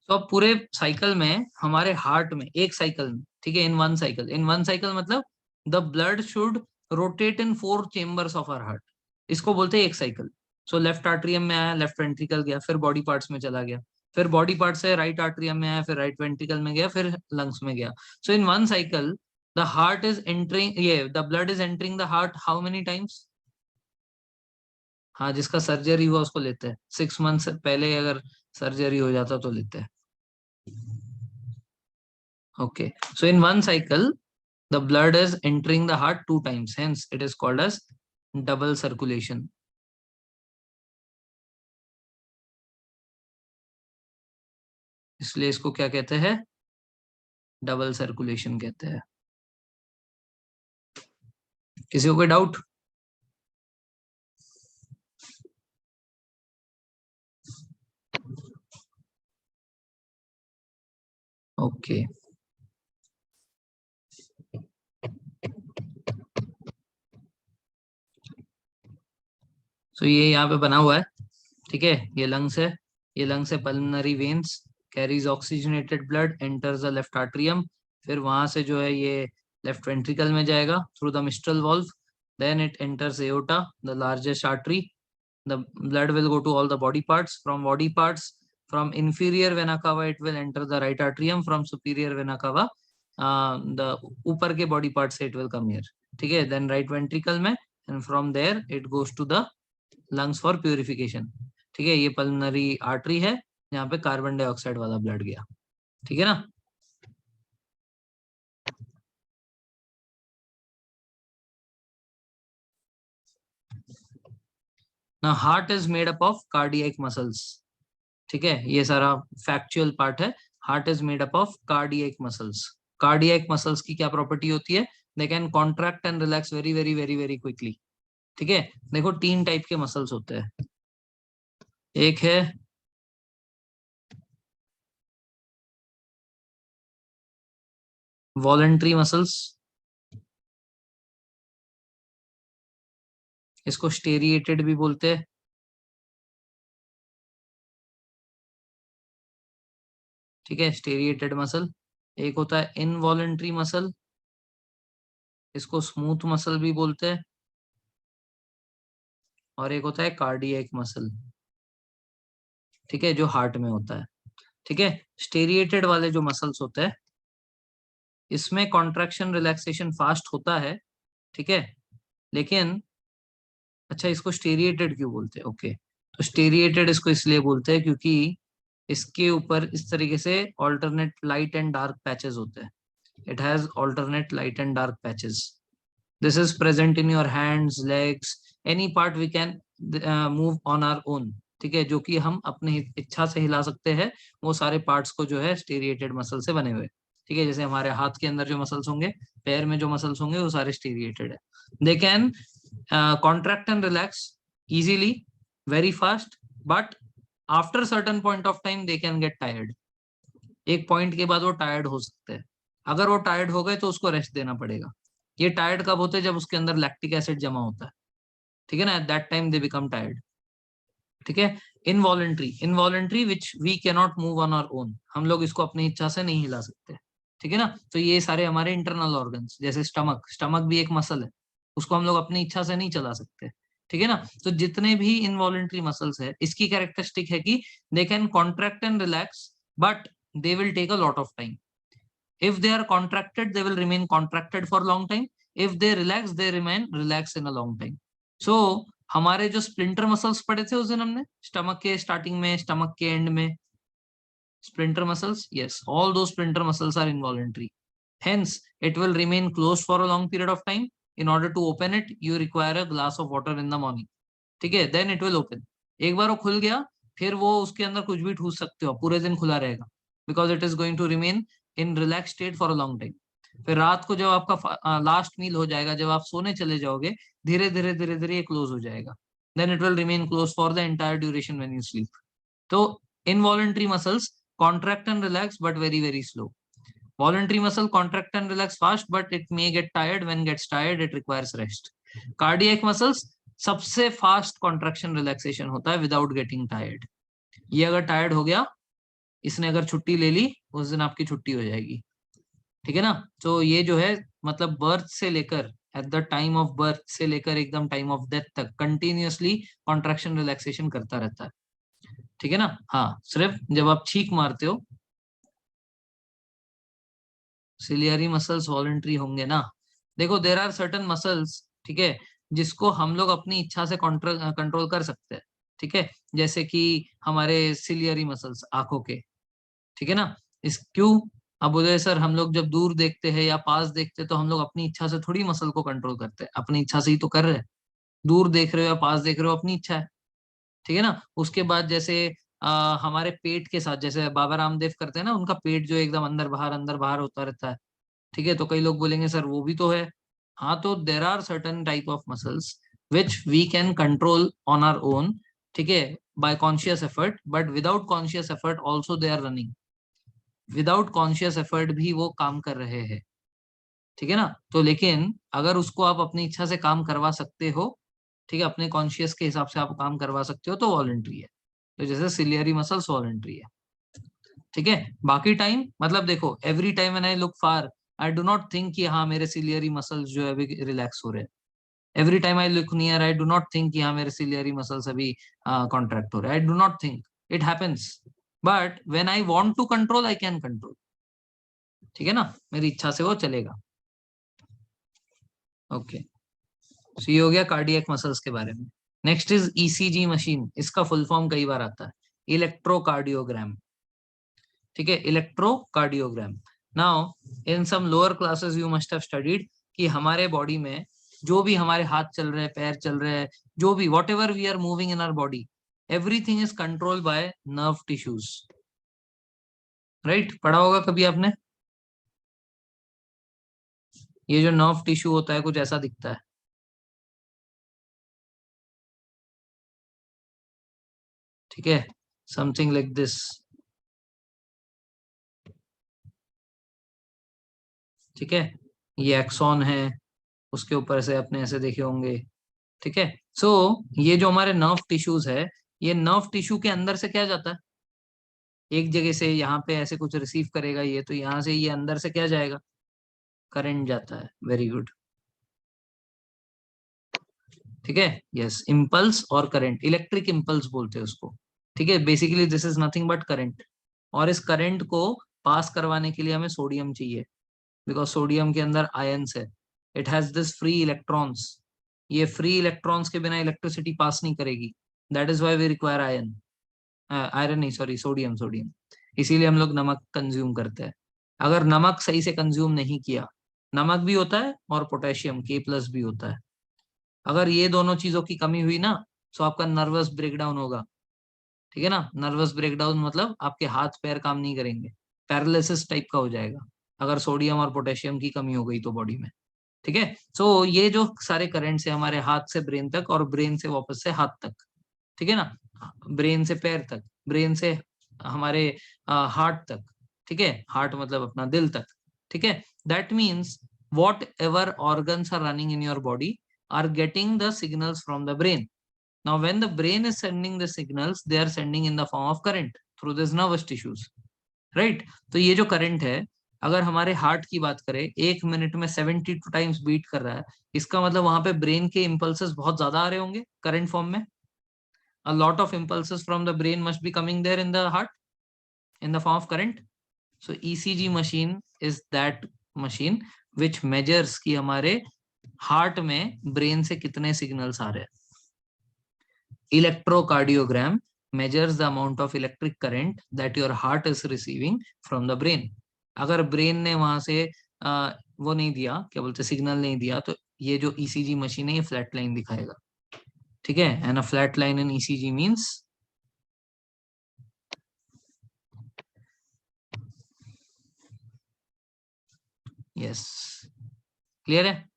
तो अब पूरे साइकिल में, हमारे हार्ट में, एक साइकिल में, ठीक है, इन वन साइकिल मतलब the blood should rotate in 4 chambers of our heart, इसको बोलते हैं एक साइकिल। सो लेफ्ट आर्ट्रियम में आया, लेफ्ट वेंट्रिकल गया, फिर बॉडी पार्ट्स में चला गया, फिर बॉडी पार्ट से राइट आर्ट्रियम में आया, फिर राइट वेंट्रिकल में गया, फिर लंग्स में गया। So in one cycle the heart is entering, ये the blood is entering the heart how many times? हाँ, जिसका सर्जरी हुआ उसको लेते हैं, 6 मंथ पहले अगर सर्जरी हो जाता तो लेते हैं। Okay. So in one cycle, the blood is entering the heart 2 times. Hence, it is called as double circulation. इसलिए इसको क्या कहते हैं, डबल सर्कुलेशन कहते हैं। किसी को कोई डाउट? ओके। तो ये यहाँ पे बना हुआ है, ठीक है, ये लंग्स है, ये लंग्स है, pulmonary veins carries oxygenated blood enters the left atrium, फिर वहां से जो है ये लेफ्ट वेंट्रिकल में जाएगा through the mitral valve, then it enters aorta the largest artery, the blood will go to all the body parts, from inferior vena cava it will enter the right atrium, from superior vena cava the ऊपर के body part से it will come here, ठीक है, then right ventricle में, and from there it goes to the lungs for purification, ठीक है, ये pulmonary artery है यहाँ पे कार्बन डाइऑक्साइड वाला ब्लड गया, ठीक है ना। ना heart is made up of cardiac muscles, ठीक है, ये सारा फैक्चुअल पार्ट है। Heart is made up of cardiac muscles. Cardiac muscles की क्या प्रॉपर्टी होती है, they can contract and relax very very very very quickly, ठीक है। देखो 3 टाइप के मसल्स होते हैं, एक है वॉलेंट्री मसल्स, इसको स्टेरिएटेड भी बोलते हैं, ठीक है, स्टेरिएटेड मसल। एक होता है इनवॉलेंट्री मसल, इसको स्मूथ मसल भी बोलते हैं, और एक होता है कार्डियक मसल, ठीक है, जो हार्ट में होता है, ठीक है। स्टेरिएटेड वाले जो मसल्स होते हैं इसमें कॉन्ट्रैक्शन रिलैक्सेशन फास्ट होता है, ठीक है, लेकिन अच्छा इसको स्टेरिएटेड क्यों बोलते हैं, ओके, तो स्टेरिएटेड इसको इसलिए बोलते हैं क्योंकि इसके ऊपर इस तरीके से alternate light and dark patches होते हैं, it has alternate light and dark patches, this is present in your hands legs any part we can move on our own, ठीक है, जो कि हम अपने इच्छा से हिला सकते हैं, वो सारे पार्ट्स को जो है स्टेरिएटेड मसल से बने हुए, ठीक है, जैसे हमारे हाथ के अंदर जो मसल्स होंगे, पैर में जो मसल्स होंगे, वो सारे स्टेरिएटेड है। They can contract and relax easily very fast, but after certain point of time they can get tired, एक पॉइंट के बाद वो टायर्ड हो सकते हैं, अगर वो टायर्ड हो गए तो उसको रेस्ट देना पड़ेगा। ये टायर्ड कब होते हैं, जब उसके अंदर लैक्टिक एसिड जमा होता है, ठीक है ना, at that time they become tired, ठीक है। Involuntary which we cannot move on our own, हम लोग इसको अपनी इच्छा से नहीं हिला सकते, ठीक है ना। तो ये सारे हमारे इंटरनल ऑर्गन्स, जैसे स्टमक भी एक मसल है, उसको हम लोग अपनी इच्छा से नहीं चला सकते, ठीक है ना। तो जितने भी इनवॉलेंट्री मसल्स है, इसकी कैरेक्टरिस्टिक है कि they can contract and relax, but they will take a lot of time. If they are contracted, they will remain contracted for long time. If they relax, they remain relaxed in a long time. So हमारे जो splinter muscles पढ़े थे उस दिन हमने, stomach के starting में, stomach के एंड में, splinter muscles, yes, all those splinter muscles are involuntary, hence it will remain closed for a long period of time. In order to open it, you require a glass of water in the morning, ठीक है, then it will open। एक बार वो खुल गया, फिर वो उसके अंदर कुछ भी ठूस सकते हो, पूरे दिन खुला रहेगा, because it is going to remain in relax state for a long time. फिर रात को जब आपका लास्ट मील हो जाएगा, जब आप सोने चले जाओगे, धीरे धीरे धीरे धीरे ये क्लोज हो जाएगा, then it will remain close for the entire duration when you sleep. तो involuntary muscles contract and relax but very very slow. Voluntary muscle contract and relax fast, but it may get tired. When gets tired, it requires rest. Cardiac muscles सबसे fast contraction relaxation होता है without getting tired. ये अगर tired हो गया, इसने अगर छुट्टी ले ली, उस दिन आपकी छुट्टी हो जाएगी, ठीक है ना। तो ये जो है मतलब बर्थ से लेकर, at the time of birth से लेकर एकदम टाइम ऑफ डेथ तक कंटिन्यूअसली कॉन्ट्रैक्शन रिलैक्सेशन करता रहता है, ठीक है ना। हाँ, सिर्फ जब आप छींक मारते हो, सिलियरी मसल्स वॉलेंट्री होंगे ना। देखो देर आर सर्टन मसल्स, ठीक है, जिसको हम लोग अपनी इच्छा से कंट्रोल कर सकते हैं, ठीक है, जैसे कि हमारे सिलियरी मसल्स आंखों के, ठीक है ना। इस क्यों, अब बोले सर हम लोग जब दूर देखते हैं या पास देखते हैं तो हम लोग अपनी इच्छा से थोड़ी मसल को कंट्रोल करते हैं, अपनी इच्छा से ही तो कर रहे हैं, दूर देख रहे हो या पास देख रहे हो अपनी इच्छा है, ठीक है ना। उसके बाद जैसे हमारे पेट के साथ जैसे बाबा रामदेव करते हैं ना, उनका पेट जो एकदम अंदर बाहर होता रहता है, ठीक है, तो कई लोग बोलेंगे सर वो भी तो है। हाँ, तो there are certain type of muscles which we can control on our own, ठीक है, by conscious effort, but without conscious effort also they are running, without conscious effort भी वो काम कर रहे हैं, ठीक है ना। तो लेकिन अगर उसको आप अपनी इच्छा से काम करवा सकते हो, ठीक है, अपने कॉन्शियस के हिसाब से आप काम करवा सकते हो तो वॉलंटरी है। तो जैसे सिलियरी मसल्स वॉलंटरी है, ठीक है। बाकी टाइम मतलब देखो, every time when I look far, I do not think कि हाँ मेरे सिलियरी मसल्स जो है अभी रिलैक्स हो रहे हैं। Every time I look near, I do not think कि हाँ मेरे सिलियरी मसल्स अभी कॉन्ट्रैक्ट हो रहे हैं। I do not think, it happens. But when I want to control, I can control. ठीक है ना, मेरी इच्छा से वो चलेगा। ओके, सो ये हो गया कार्डियक मसल्स के बारे में। Next is ECG machine. इसका फुल फॉर्म कई बार आता है, इलेक्ट्रोकार्डियोग्राम। ठीक है, electrocardiogram. Now in some lower classes you must have studied कि हमारे बॉडी में जो भी हमारे हाथ चल रहे हैं, पैर चल रहे हैं, जो भी whatever we are moving in our body, everything is controlled by nerve tissues. Right, पढ़ा होगा कभी आपने। ये जो नर्व टिश्यू होता है कुछ ऐसा दिखता है। ठीक है, समथिंग लाइक दिस। ठीक है, ये एक्सॉन है, उसके ऊपर से अपने ऐसे देखे होंगे। ठीक है, सो ये जो हमारे नर्व टिश्यूज है, ये नर्व टिश्यू के अंदर से क्या जाता है, एक जगह से यहाँ पे ऐसे कुछ रिसीव करेगा ये, तो यहाँ से ये अंदर से क्या जाएगा, करंट जाता है। Very good. ठीक है, यस, इम्पल्स और करंट, इलेक्ट्रिक इम्पल्स बोलते हैं उसको। ठीक है, basically this is nothing but current. और इस करंट को पास करवाने के लिए हमें सोडियम चाहिए, बिकॉज सोडियम के अंदर आयंस है। It has this free electrons. ये फ्री इलेक्ट्रॉन्स के बिना इलेक्ट्रिसिटी पास नहीं करेगी। That is why we require ion, iron नहीं, सॉरी, सोडियम, सोडियम। इसीलिए हम लोग नमक कंज्यूम करते हैं। अगर नमक सही से कंज्यूम नहीं किया, नमक भी होता है और पोटेशियम K+ भी होता है, अगर ये दोनों चीजों की कमी हुई ना, तो आपका नर्वस ब्रेकडाउन होगा। ठीक है ना, नर्वस ब्रेकडाउन मतलब आपके हाथ पैर काम नहीं करेंगे, पैरालिसिस टाइप का हो जाएगा, अगर सोडियम और पोटेशियम की कमी हो गई तो बॉडी में। ठीक है, सो ये जो सारे करंट है हमारे हाथ से ब्रेन तक और ब्रेन से वापस से हाथ तक। ठीक है ना, ब्रेन से पैर तक, ब्रेन से हमारे हार्ट तक। ठीक है, हार्ट मतलब अपना दिल तक। ठीक है, that means whatever organs are running in your body are getting the signals from the brain. Now when the brain is sending the signals, they are sending in the form of current through this nervous tissues. Right, तो ये जो current है, अगर हमारे heart की बात करें, 1 minute में 72 टाइम्स बीट कर रहा है, इसका मतलब वहां पे ब्रेन के इम्पल्सेस बहुत ज्यादा आ रहे होंगे करंट फॉर्म में। A lot of impulses from the brain must be coming there in the heart in the form of current. So ECG machine is that machine which measures कि हमारे heart में brain से कितने signals आ रहे हैं। Electrocardiogram measures the amount of electric current that your heart is receiving from the brain. अगर brain ने वहां से वो नहीं दिया, क्या बोलते, सिग्नल नहीं दिया, तो ये जो ECG मशीन है ये फ्लैट लाइन दिखाएगा। ठीक है, and a flat line in ECG means yes, clear है।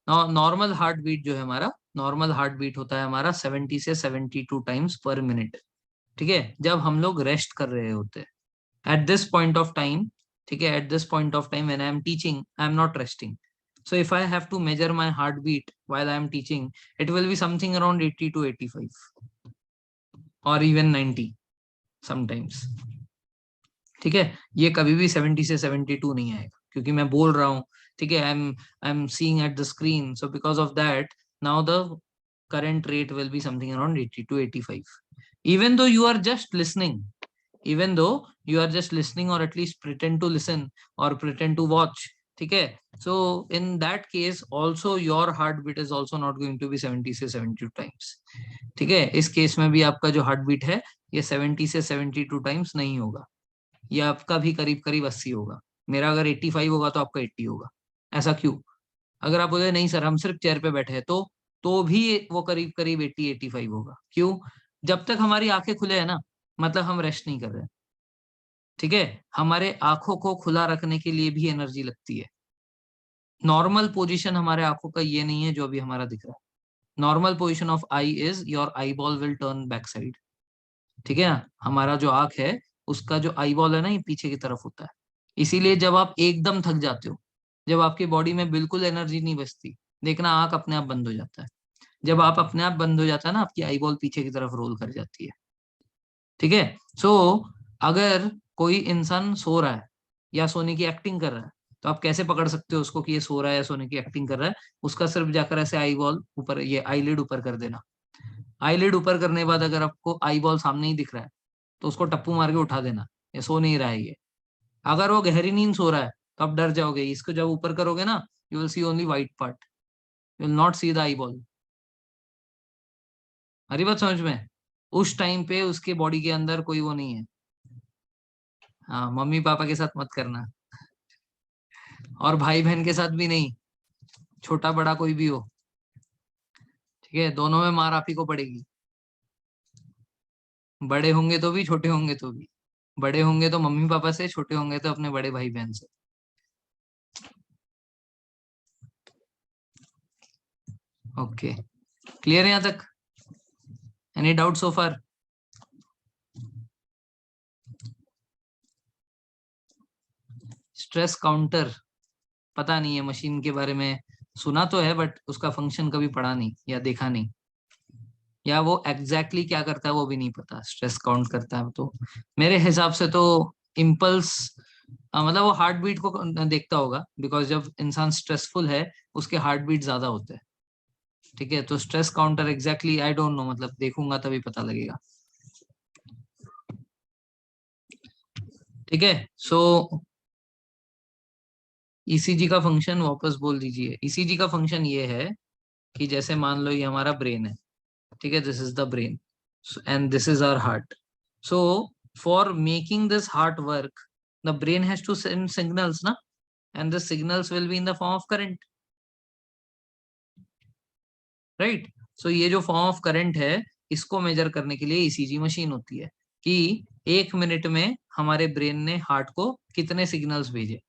नॉर्मल हार्ट बीट जो है हमारा, नॉर्मल हार्ट बीट होता है हमारा 70 से 72 टाइम्स पर मिनट। ठीक है, जब हम लोग रेस्ट कर रहे होते हैं at this point of time. ठीक है, at this point of time when I am teaching, I am not resting. So if I have to measure my heartbeat while I am teaching, it will be something around 80 to 85 or even 90 sometimes. ठीक है, ये कभी भी 70 से 72 नहीं आएगा, क्योंकि मैं बोल रहा हूँ। ठीक है, I am seeing at the screen, so because of that now the current rate will be something around 80 to 85, even though you are just listening, even though you are just listening or at least pretend to listen or pretend to watch. ठीक है, so in that case also your heartbeat is also not going to be 70 से 72 times. ठीक है, इस case में भी आपका जो हार्टबीट है ये 70 से 72 टाइम्स नहीं होगा, ये आपका भी करीब करीब 80 होगा। मेरा अगर 85 होगा तो आपका 80 होगा। ऐसा क्यों? अगर आप बोले नहीं सर हम सिर्फ चेयर पे बैठे हैं, तो भी वो करीब करीब 80-85 होगा। क्यों? जब तक हमारी आंखें खुले हैं ना, मतलब हम रेस्ट नहीं कर रहे हैं। ठीक है, हमारे आंखों को खुला रखने के लिए भी एनर्जी लगती है। नॉर्मल पोजीशन हमारे आंखों का ये नहीं है जो अभी हमारा दिख रहा है। Normal position of I is your eye ball will turn back side. ठीक है ना, हमारा जो आंख है उसका जो आई बॉल है ना, ये पीछे की तरफ होता है। इसीलिए जब आप एकदम थक जाते हो, जब आपकी बॉडी में बिल्कुल एनर्जी नहीं बचती, देखना आंख अपने आप बंद हो जाता है। जब आप अपने आप बंद हो जाता है ना, आपकी आई बॉल पीछे की तरफ रोल कर जाती है। ठीक है। सो अगर कोई इंसान सो रहा है या सोने की एक्टिंग कर रहा है, तो आप कैसे पकड़ सकते हो उसको कि ये सो रहा है या सोने की एक्टिंग कर रहा है? उसका सिर्फ जाकर ऐसे आई बॉल ऊपर, ये आईलिड ऊपर कर देना। आईलिड ऊपर करने के बाद अगर आपको आई बॉल सामने ही दिख रहा है, तो उसको टप्पू मार के उठा देना, ये सो नहीं रहा है ये। अगर वो गहरी नींद सो रहा है, तो आप डर जाओगे, इसको जब ऊपर करोगे ना, you will see only white part, you will not see the eyeball. हरी बात समझ में? उस टाइम पे उसके बॉडी के अंदर कोई वो नहीं है। हाँ, मम्मी पापा के साथ मत करना, और भाई बहन के साथ भी नहीं, छोटा बड़ा कोई भी हो। ठीक है, दोनों में मार आप ही को पड़ेगी। बड़े होंगे तो भी, छोटे होंगे तो भी। बड़े होंगे तो मम्मी पापा से, छोटे होंगे तो अपने बड़े भाई बहन से। ओके, क्लियर है यहाँ तक? एनी डाउट सो फार? स्ट्रेस काउंटर पता नहीं है, मशीन के बारे में सुना तो है, बट उसका फंक्शन कभी पढ़ा नहीं या देखा नहीं, या वो एग्जैक्टली क्या करता है वो भी नहीं पता। स्ट्रेस काउंट करता है तो मेरे हिसाब से तो इम्पल्स, मतलब वो हार्ट बीट को देखता होगा, बिकॉज जब इंसान स्ट्रेसफुल है उसके हार्ट बीट ज्यादा होते हैं। ठीक है, तो stress counter exactly I don't know, मतलब देखूंगा तभी पता लगेगा। ठीक है। सो ईसीजी का फंक्शन वापस बोल दीजिए। ईसीजी का फंक्शन ये है कि जैसे मान लो ये हमारा ब्रेन है, ठीक है, this is the brain and this is our heart. So for making this heart work, the brain has to send signals ना, and the signals will be in the form of current, right? So ये जो form of current है, इसको major करने के लिए ECG machine होती है कि 1 मिनट में हमारे ब्रेन ने हार्ट को कितने सिग्नल्स भेजे।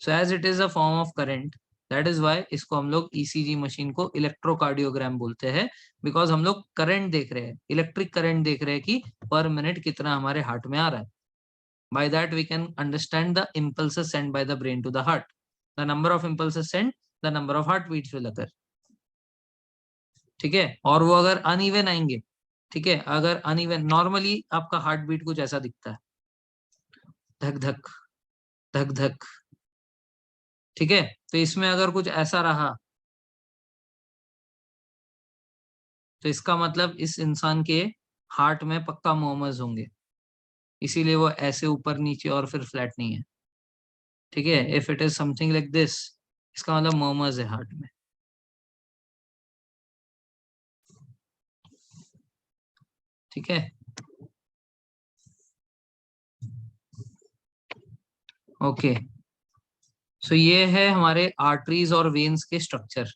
So as it is a form of current, that is why इसको हम लोग ईसीजी मशीन को इलेक्ट्रोकार्डियोग्राम बोलते हैं, बिकॉज हम लोग करंट देख रहे हैं, इलेक्ट्रिक करंट देख रहे हैं कि पर मिनट कितना हमारे हार्ट में आ रहा है। By that we can understand the impulses send by the brain to the heart, the number of impulses send, the number of heart beats will occur. ठीक है, और वो अगर अनइवन आएंगे, ठीक है, अगर अनइवन, नॉर्मली आपका हार्ट बीट कुछ ऐसा दिखता है, धक धक, धक धक। ठीक है, तो इसमें अगर कुछ ऐसा रहा, तो इसका मतलब इस इंसान के हार्ट में पक्का मोमस होंगे, इसीलिए वो ऐसे ऊपर नीचे और फिर फ्लैट नहीं है। ठीक है, if it is something like this, इसका मतलब मोमस है हार्ट में। ठीक है, ओके। सो ये है हमारे आर्टरीज और वेन्स के structure.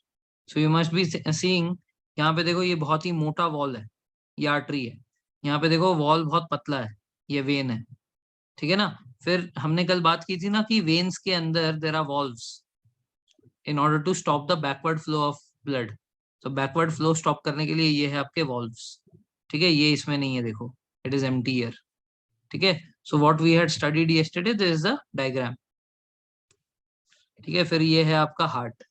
So you must be seeing, यहाँ पे देखो ये बहुत ही मोटा वॉल है, ये आर्टरी है। यहाँ पे देखो वॉल बहुत पतला है, ये वेन है। ठीक है ना? फिर हमने कल बात की थी ना कि वेन्स के अंदर there are valves in order to stop the backward flow of blood. तो बैकवर्ड फ्लो स्टॉप करने के लिए ये है आपके वॉल्व्स। ठीक है, ये इसमें नहीं है, देखो, इट इज एम्प्टी हियर। ठीक है, so what we had studied yesterday, this is the diagram. ठीक है, फिर ये है आपका हार्ट।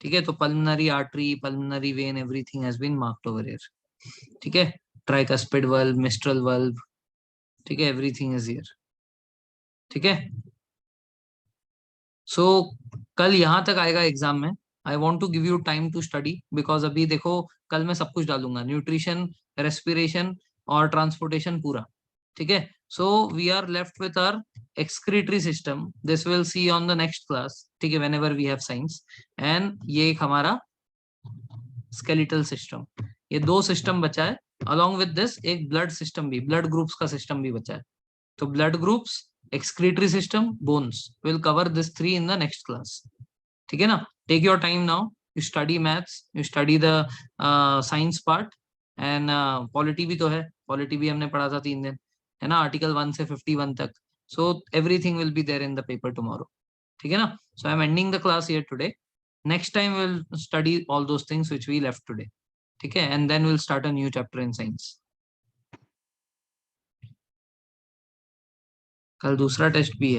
ठीक है, तो pulmonary artery, pulmonary vein, everything has been marked over here. ठीक है, ट्राइकस्पिड वल्व, मिस्ट्रल वल्व, ठीक है, एवरीथिंग इज हियर। ठीक है, सो कल यहाँ तक आएगा एग्जाम में। I want to give you time to study, because अभी देखो कल मैं सब कुछ डालूंगा, न्यूट्रिशन, रेस्पिरेशन और ट्रांसपोर्टेशन पूरा। ठीक है, so we are left with our excretory system, this will see on the next class. ठीक है, whenever we have science. And ये एक हमारा स्केलिटल सिस्टम, ये दो सिस्टम बचा है। अलॉन्ग विद दिस एक ब्लड सिस्टम भी, ब्लड ग्रुप्स का सिस्टम भी बचा है। तो blood groups, excretory system, bones, we'll cover this three in the next class. ठीक है ना? Take your time now, you study maths, you study the science part, and polity भी तो है, polity भी हमने पढ़ा था 3 दिन, है ना, article 1 से 51 तक। So everything will be there in the paper tomorrow. ठीक है ना? So I'm ending the class here today. Next time we'll study all those things which we left today. ठीक है, and then we'll start a new chapter in science. कल दूसरा test भी है।